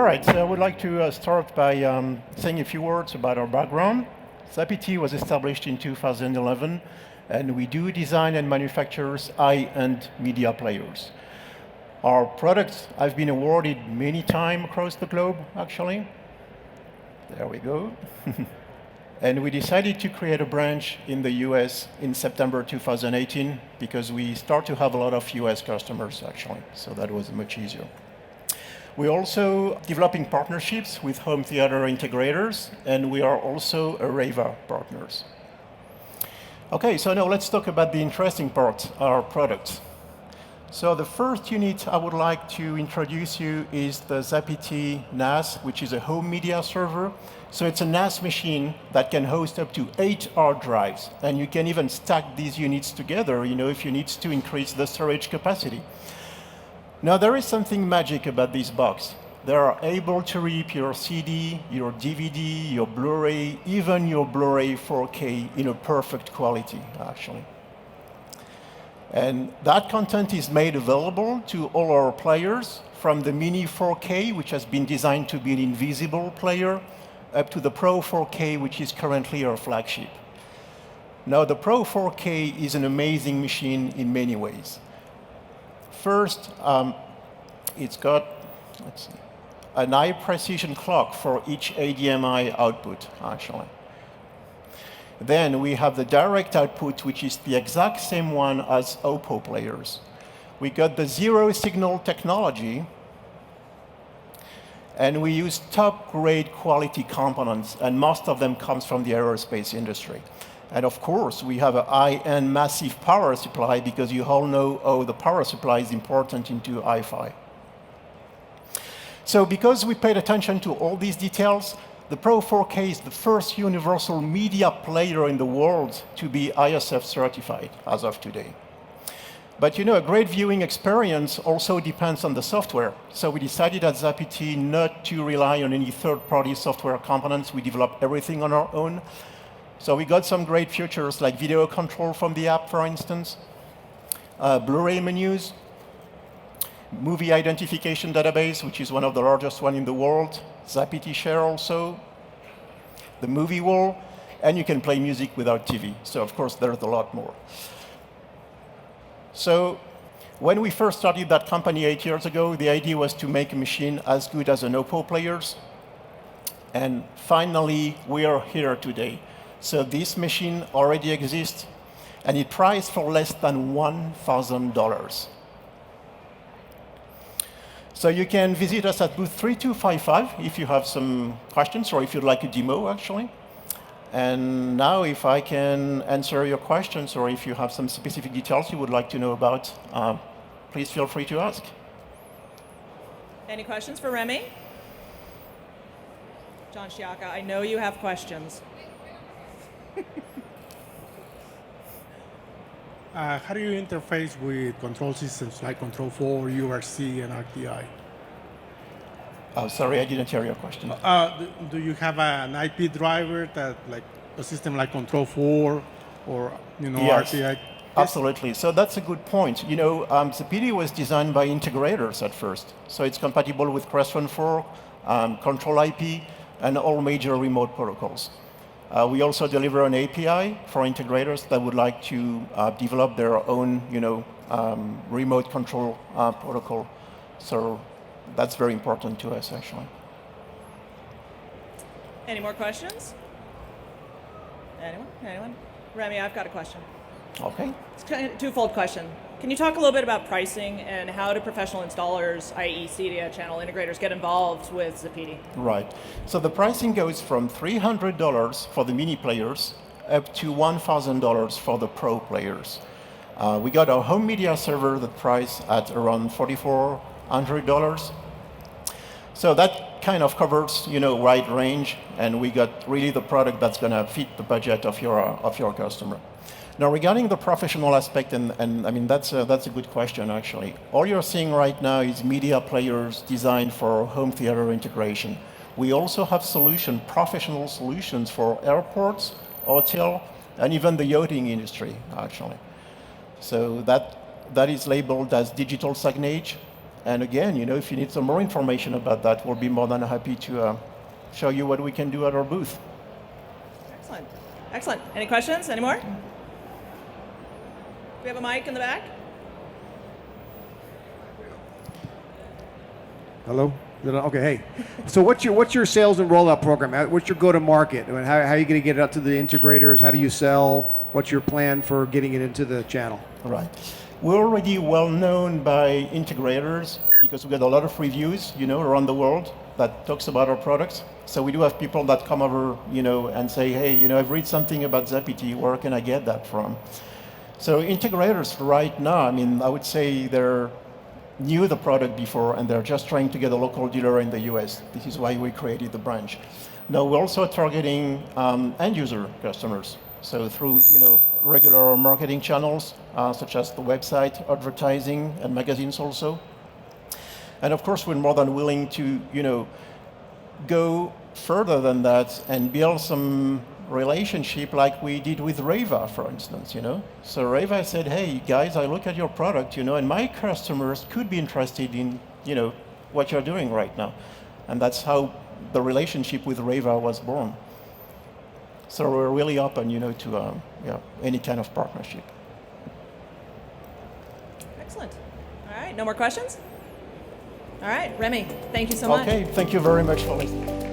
right, so I would like to start by saying a few words about our background. Zappiti was established in 2011, and we do design and manufacture high-end media players. Our products have been awarded many times across the globe, actually. There we go. And we decided to create a branch in the US in September 2018 because we start to have a lot of US customers, actually, so that was much easier. We're also developing partnerships with home theater integrators, and we are also Areva partners. Okay, so now let's talk about the interesting part, our products. So the first unit I would like to introduce you is the Zappiti NAS, which is a home media server. So it's a NAS machine that can host up to 8 hard drives, and you can even stack these units together, if you need to increase the storage capacity. Now, there is something magic about this box. They are able to read your CD, your DVD, your Blu-ray, even your Blu-ray 4K in a perfect quality, actually. And that content is made available to all our players, from the Mini 4K, which has been designed to be an invisible player, up to the Pro 4K, which is currently our flagship. Now, the Pro 4K is an amazing machine in many ways. First, it's got, an high precision clock for each HDMI output, actually. Then we have the direct output, which is the exact same one as OPPO players. We got the zero signal technology, and we use top-grade quality components, and most of them comes from the aerospace industry. And of course, we have a high-end massive power supply, because you all know the power supply is important into Hi-Fi. So because we paid attention to all these details, the Pro 4K is the first universal media player in the world to be ISF certified as of today. But a great viewing experience also depends on the software. So we decided at Zappiti not to rely on any third-party software components. We develop everything on our own. So we got some great features like video control from the app, for instance, Blu-ray menus, movie identification database, which is one of the largest one in the world, Zappiti Share also, the movie wall, and you can play music without TV. So of course, there's a lot more. So when we first started that company 8 years ago, the idea was to make a machine as good as an OPPO players. And finally, we are here today. So this machine already exists, and it's priced for less than $1,000. So you can visit us at booth 3255 if you have some questions, or if you'd like a demo, actually. And now, if I can answer your questions, or if you have some specific details you would like to know about, please feel free to ask. Any questions for Remy? John Shiaka, I know you have questions. How do you interface with control systems like Control4, URC, and RTI? Oh, sorry, I didn't hear your question. Do you have an IP driver that, like a system like Control4 or Yes, RTI? absolutely. So that's a good point. Zappiti was designed by integrators at first, so it's compatible with Crestron 4, Control IP, and all major remote protocols. We also deliver an API for integrators that would like to develop their own, remote control protocol. So that's very important to us, actually. Any more questions? Anyone? Remy, I've got a question. Okay. It's kind of a twofold question. Can you talk a little bit about pricing and how do professional installers, i.e. CEDIA channel integrators, get involved with Zappiti? Right. So the pricing goes from $300 for the mini players up to $1,000 for the pro players. We got our home media server that price at around $4,400. So that kind of covers, wide range, and we got really the product that's going to fit the budget of your customer. Now, regarding the professional aspect, and I mean, that's a good question, actually. All you're seeing right now is media players designed for home theater integration. We also have professional solutions for airports, hotel, and even the yachting industry, actually. So that is labeled as digital signage, And again, if you need some more information about that, we'll be more than happy to show you what we can do at our booth. Excellent. Excellent. Any questions? Any more? Do we have a mic in the back? Hello? Okay, hey. So what's your sales and rollout program? What's your go-to-market? I mean, how are you going to get it out to the integrators? How do you sell? What's your plan for getting it into the channel? Right. We're already well known by integrators because we get a lot of reviews, around the world that talks about our products. So we do have people that come over, and say, hey, I've read something about Zappiti. Where can I get that from? So integrators right now, I would say they're knew the product before and they're just trying to get a local dealer in the US. This is why we created the branch. Now we're also targeting end user customers. So through regular marketing channels such as the website, advertising, and magazines also. And of course, we're more than willing to go further than that and build some relationship like we did with Reva, for instance. So Reva said, hey guys, I look at your product, and my customers could be interested in what you're doing right now. And that's how the relationship with Reva was born. So we're really open to any kind of partnership. Excellent. All right, no more questions? All right, Remy, thank you so much. Okay, thank you very much for listening.